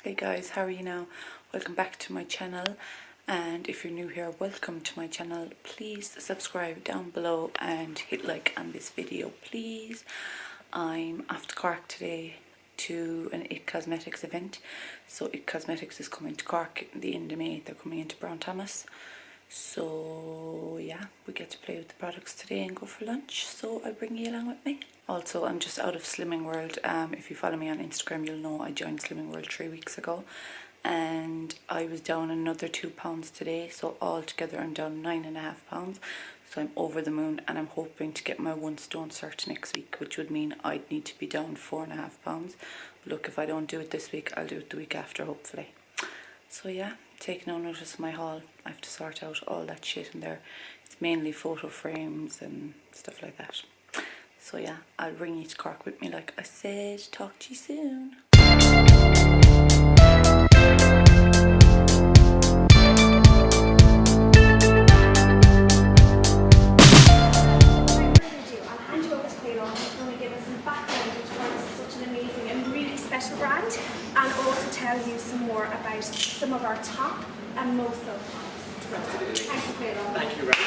Hey guys, how are you now? Welcome back to my channel, and if you're new here, welcome to my channel. Please subscribe down below and hit like on this video, please. I'm off to Cork today to an It Cosmetics event. So It Cosmetics is coming to Cork at the end of May. They're coming into Brown Thomas. So yeah, we get to play with the products today and go for lunch, so I'll bring you along with me. Also, I'm just out of Slimming World. If you follow me on Instagram, you'll know I joined Slimming World 3 weeks ago, and I was down another 2 pounds today, so altogether I'm down 9.5 pounds. So I'm over the moon, and I'm hoping to get my 1 stone cert next week, which would mean I'd need to be down 4.5 pounds. Look, if I don't do it this week, I'll do it the week after, hopefully. So yeah, take no notice of my haul. I have to sort out all that shit in there. It's mainly photo frames and stuff like that. So yeah, I'll bring you to Cork with me like I said. Talk to you soon. Brand, and also tell you some more about some of our top and most loved products. Thank you, Rachel.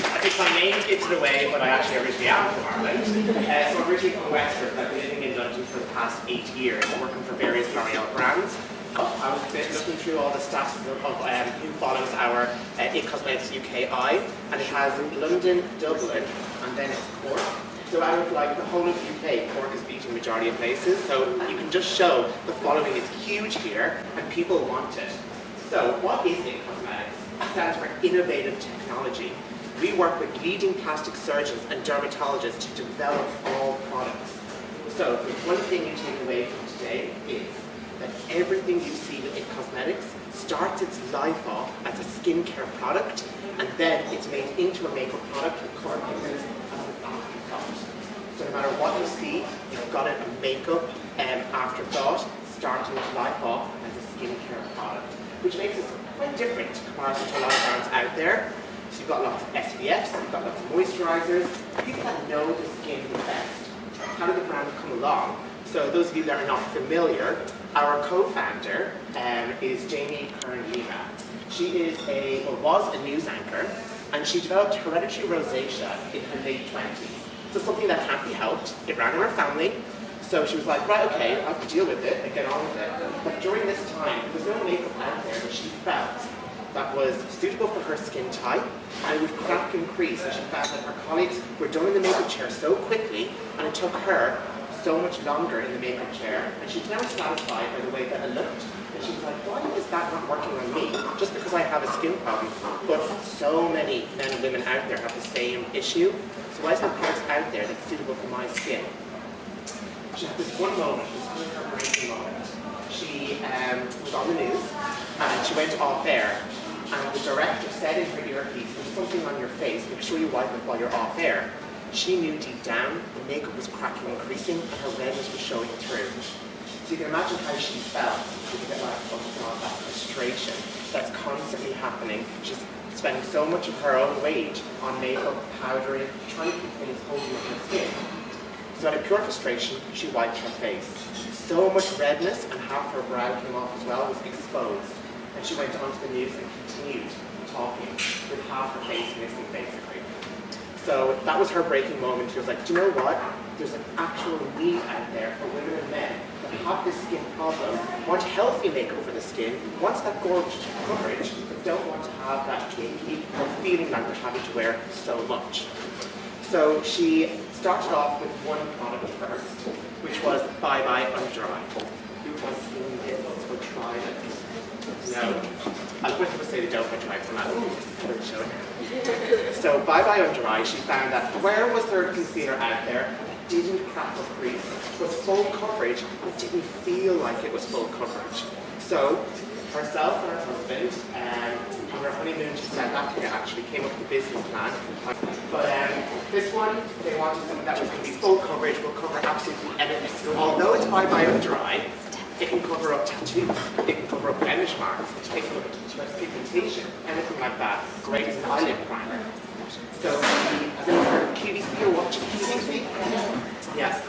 I think my name gives it away, but I actually originally am from Ireland. So I'm originally from Wexford. I've been living in London for the past 8 years, working for various L'Oreal brands. I was looking through all the stats of who follows our It Cosmetics UKI, and it has London, Dublin, and then it's Cork. So out of like the whole of UK, Cork is beating majority of places. So you can just show the following is huge here and people want it. So what is It Cosmetics? It stands for Innovative Technology. We work with leading plastic surgeons and dermatologists to develop all products. So the one thing you take away from today is that everything you see with It Cosmetics starts its life off as a skincare product, and then it's made into a makeup product with color pigments as an afterthought. So no matter what you see, you've got it a makeup afterthought, starting its life off as a skincare product, which makes us quite different in comparison to a lot of brands out there. So you've got lots of SPFs, you've got lots of moisturizers, people that know the skin the best. How did the brand come along? So those of you that are not familiar, our co-founder is Jamie Kern-Lima. She is was a news anchor, and she developed hereditary rosacea in her late 20s. So something that can't be helped. It ran in her family. So she was like, right, okay, I have to deal with it and get on with it. But during this time, there was no makeup out there that she felt that was suitable for her skin type, and it would crack and crease. And she found that her colleagues were done in the makeup chair so quickly, and it took her so much longer in the makeup chair, and she's never satisfied by the way that it looked. And she was like, why is that not working on me? Just because I have a skin problem. But so many men and women out there have the same issue. So why is there products out there that's suitable for my skin? She had this one moment, this was her breaking moment. She was on the news, and she went off air, and the director said in her earpiece, there's something on your face, make sure you wipe it while you're off air. She knew deep down the makeup was cracking and creasing, and her redness was showing through. So you can imagine how she felt. You can get like, oh God, that frustration that's constantly happening. She's spending so much of her own wage on makeup, powdering, trying to keep things holding on her skin. So out of pure frustration, she wiped her face. So much redness, and half her brow came off as well, was exposed. And she went onto the news and continued talking with half her face missing, basically. So that was her breaking moment. She was like, do you know what? There's an actual need out there for women and men that have this skin problem, want healthy makeup for the skin, wants that gorgeous coverage, but don't want to have that icky or feeling like they're having to wear so much. So she started off with one product first, which was Bye Bye Under Eye. Who has seen this or tried it? No. I love when people say they don't want to try it, so I'm like, ooh, just show it. So Bye Bye Under Eye, she found that where was there a concealer out there that didn't crack or crease, was full coverage, but didn't feel like it was full coverage. So herself and her husband, on their honeymoon to South Africa, actually came up with a business plan. But this one, they wanted something that was going to be full coverage, will cover absolutely everything. So although it's Bye Bye Under Eye, It can cover up tattoos, it can cover up blemish marks, it can cover up pigmentation, anything like that. Great as an eyelid primer. So, have you ever heard of QVC or watched QVC? Yes,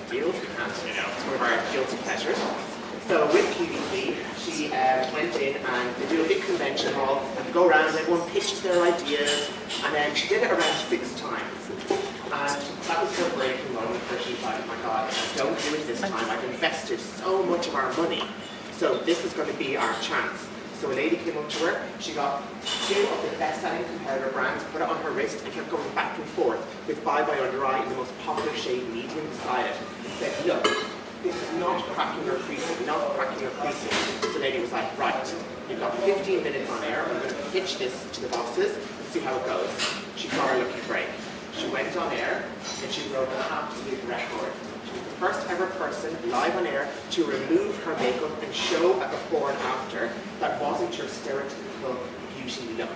deals, we can't, it's one of our guilty pleasures. So with QVC, she went in and they do a big convention hall and they go around and everyone pitches their ideas, and then she did it around 6 times. And that was her breaking moment where she's like, oh my god, don't do it this time, I've invested so much of our money, so this is going to be our chance. So a lady came up to her, she got 2 of the best-selling competitor brands, put it on her wrist and kept going back and forth with Bye Bye Under Eye in the most popular shade medium beside it, and said, look, this is not cracking or creasing, not cracking or creasing. So the lady was like, right, you've got 15 minutes on air, I'm going to pitch this to the bosses and see how it goes. She got her lucky break. She went on air and she broke an absolute record. She was the first ever person live on air to remove her makeup and show a before and after that wasn't your stereotypical beauty look.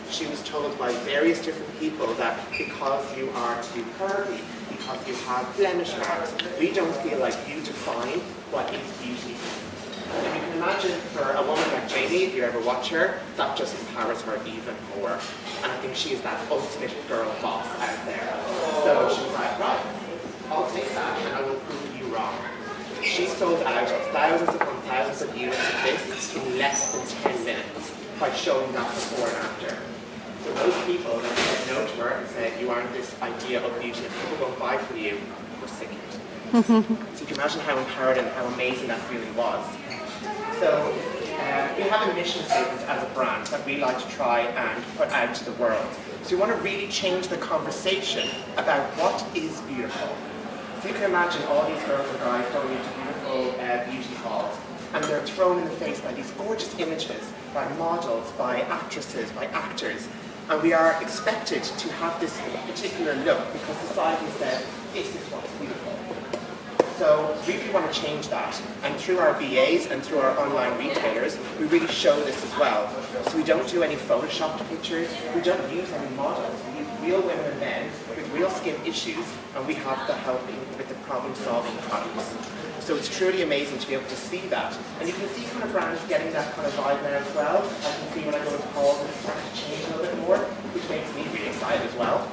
She was told by various different people that because you are too curvy, because you have blemish marks, we don't feel like you define what is beauty. And you can imagine for a woman like Jamie, if you ever watch her, that just empowers her even more. And I think she is that ultimate girl boss out there. So she was like, right, I'll take that and I will prove you wrong. She sold out thousands upon thousands of units of this in less than 10 minutes by showing that before and after. So those people that said no to her and said, you aren't this idea of beauty and people won't buy from you, were sickened. So you can imagine how empowered and how amazing that feeling was. So we have a mission statement as a brand that we like to try and put out to the world. So we want to really change the conversation about what is beautiful. So you can imagine all these girls and guys going into beautiful beauty halls, and they're thrown in the face by these gorgeous images, by models, by actresses, by actors. And we are expected to have this particular look because society says, this is what's beautiful. So we really want to change that. And through our BAs and through our online retailers, we really show this as well. So we don't do any photoshopped pictures, we don't use any models. We use real women and men with real skin issues, and we have the helping with the problem-solving products. So it's truly amazing to be able to see that. And you can see kind of brands getting that kind of vibe now as well. I can see when I go into halls it's starting to change a little bit more, which makes me really excited as well.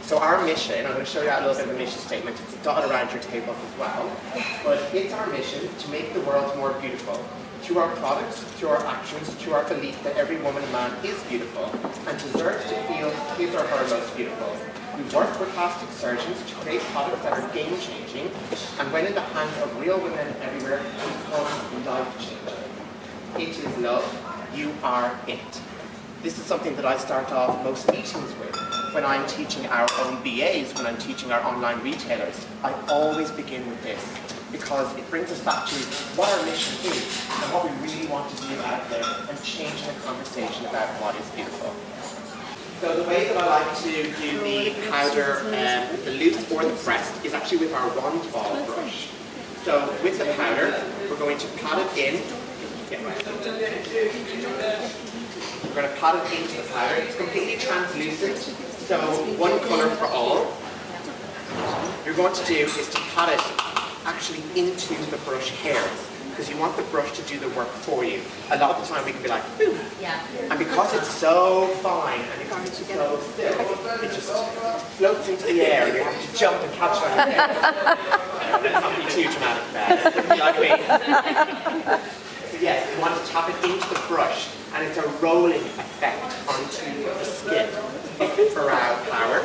So our mission, I'm going to show you a little bit of a mission statement, it's dotted around your tables as well, but it's our mission to make the world more beautiful through our products, through our actions, through our belief that every woman and man is beautiful and deserves to feel his or her most beautiful. We work with plastic surgeons to create products that are game-changing, and when in the hands of real women everywhere, become life-changing. It is love, you are it. This is something that I start off most meetings with. When I'm teaching our own BAs, when I'm teaching our online retailers, I always begin with this because it brings us back to what our mission is and what we really want to do out there and change the conversation about what is beautiful. So the way that I like to do the powder, the loose or the pressed, is actually with our wand ball brush. So with the powder, we're going to pat it in. We're going to pat it into the powder. It's completely translucent, so one colour for all. What you're going to do is to pat it actually into the brush hairs, because you want the brush to do the work for you. A lot of the time we can be like, boom. Yeah. And because it's so fine and it's so still, it just floats into the air and you have to jump and catch it on your hair. Let's not be too dramatic there. Wouldn't be like me. So yes, you want to tap it into the brush, and it's a rolling effect onto the skin. It's brow power.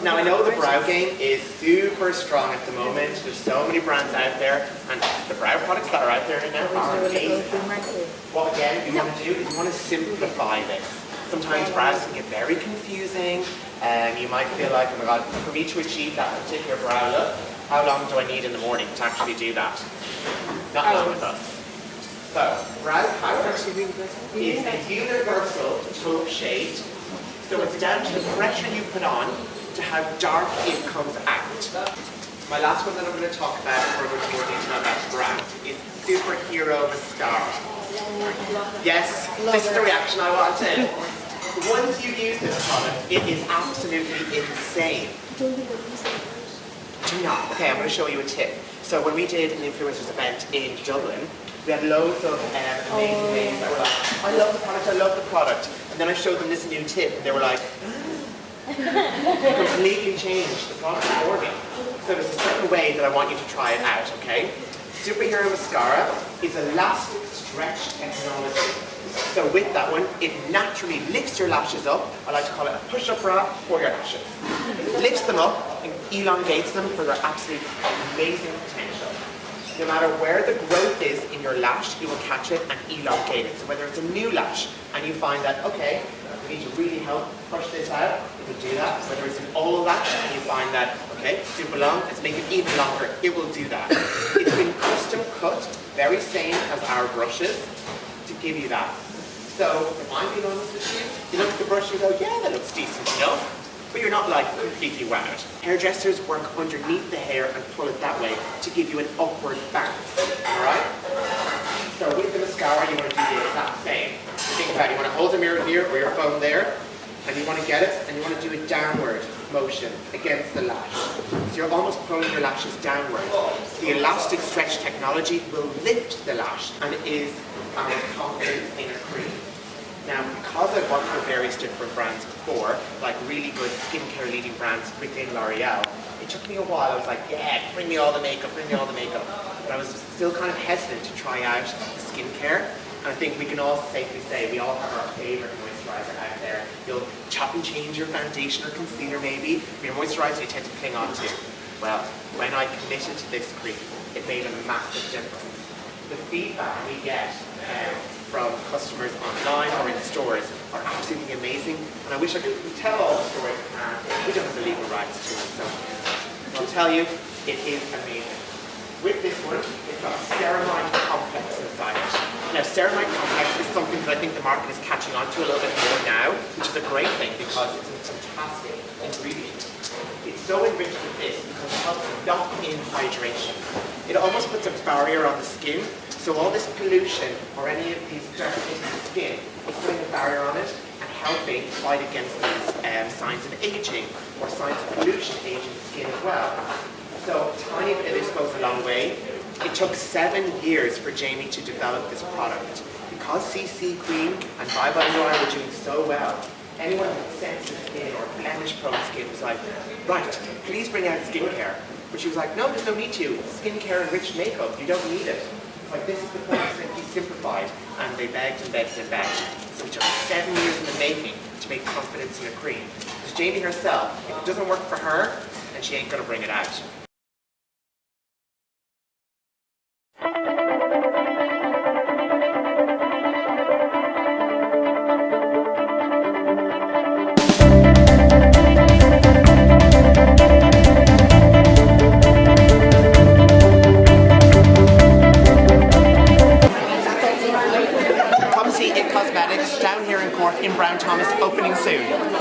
Now I know the brow game is super strong at the moment. There's so many brands out there, and the brow products that are out there now are amazing. What again you want to do is you want to simplify this. Sometimes brows can get very confusing, and you might feel like, oh my god, for me to achieve that particular brow look, how long do I need in the morning to actually do that? Not long with us. So, brow powder is a universal taupe shade. So it's down to the pressure you put on to how dark it comes out. My last one that I'm going to talk about before I go into more detail about the brand is Superhero Mascara. Yes, this is the reaction I wanted. Once you use this product, it is absolutely insane. Do not. Okay, I'm going to show you a tip. So when we did an influencers event in Dublin, we had loads of amazing names that were like, I love the product, I love the product. And then I showed them this new tip and they were like, completely changed the product for me. So there's a certain way that I want you to try it out, okay? Superhero Mascara is elastic stretch technology. So with that one, it naturally lifts your lashes up. I like to call it a push-up bra for your lashes. It lifts them up and elongates them for their absolute amazing potential. No matter where the growth is in your lash, you will catch it and elongate it. So whether it's a new lash and you find that, okay, we need to really help push this out, you can do that. Whether it's an old lash and you find that, okay, super long, let's make it even longer, it will do that. It's been custom cut, very same as our brushes, to give you that. So if I'm being honest with you, you look at the brush and you go, yeah, that looks decent enough, but you're not like completely wowed. Hairdressers work underneath the hair and pull it that way to give you an upward bounce, all right? So with the mascara, you want to do the exact same. Think about it, you want to hold the mirror here or your phone there, and you want to get it, and you want to do a downward motion against the lash. So you're almost pulling your lashes downward. The elastic stretch technology will lift the lash and is our confidence in a cream. Now, because I've worked for various different brands before, like really good skincare leading brands within L'Oreal, it took me a while. I was like, yeah, bring me all the makeup, bring me all the makeup. But I was still kind of hesitant to try out the skincare. And I think we can all safely say we all have our favorite moisturizer out there. You'll chop and change your foundation or concealer maybe, but your moisturizer you tend to cling on to. Well, when I committed to this cream, it made a massive difference. The feedback we get from customers online or in stores are absolutely amazing, and I wish I could tell all the stories, we don't have the legal rights to it, so I'll tell you, it is amazing. With this one, it's got a ceramide complex inside it. Now, ceramide complex is something that I think the market is catching on to a little bit more now, which is a great thing because it's a fantastic ingredient. It's so enriched with this because it helps lock in hydration. It almost puts a barrier on the skin, so all this pollution or any of these dirt into the skin is putting a barrier on it and helping fight against these signs of aging or signs of pollution aging the skin as well. So a tiny bit of this goes a long way. It took 7 years for Jamie to develop this product. Because CC Cream and Bye Bye Noir were doing so well, anyone with sensitive skin or blemish-prone skin was like, right, please bring out skincare. But she was like, no, there's no need to. Skincare and rich makeup, you don't need it. Like, this is the product that he simplified. And they begged and begged and begged. So it took 7 years in the making to make confidence in a cream. Because Jamie herself, if it doesn't work for her, then she ain't gonna bring it out. Come see It Cosmetics down here in Cork in Brown Thomas, opening soon.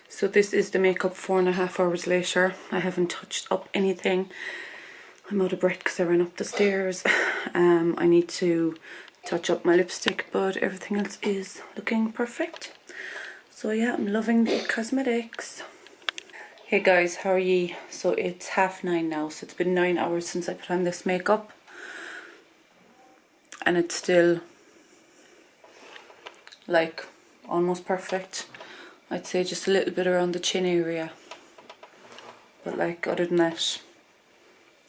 So this is the makeup 4.5 hours later. I haven't touched up anything. I'm out of breath because I ran up the stairs. I need to touch up my lipstick, but everything else is looking perfect. So yeah, I'm loving the cosmetics. Hey guys, how are ye? So it's 9:30 now, so it's been 9 hours since I put on this makeup. And it's still like almost perfect. I'd say just a little bit around the chin area. But like other than that,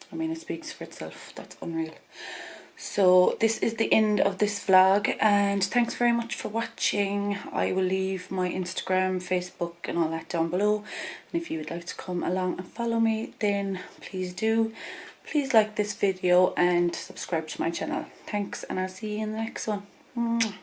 I mean, it speaks for itself. That's unreal. So this is the end of this vlog, and thanks very much for watching. I will leave my Instagram, Facebook and all that down below, and if you would like to come along and follow me, then please do. Please like this video and subscribe to my channel. Thanks, and I'll see you in the next one. Mwah.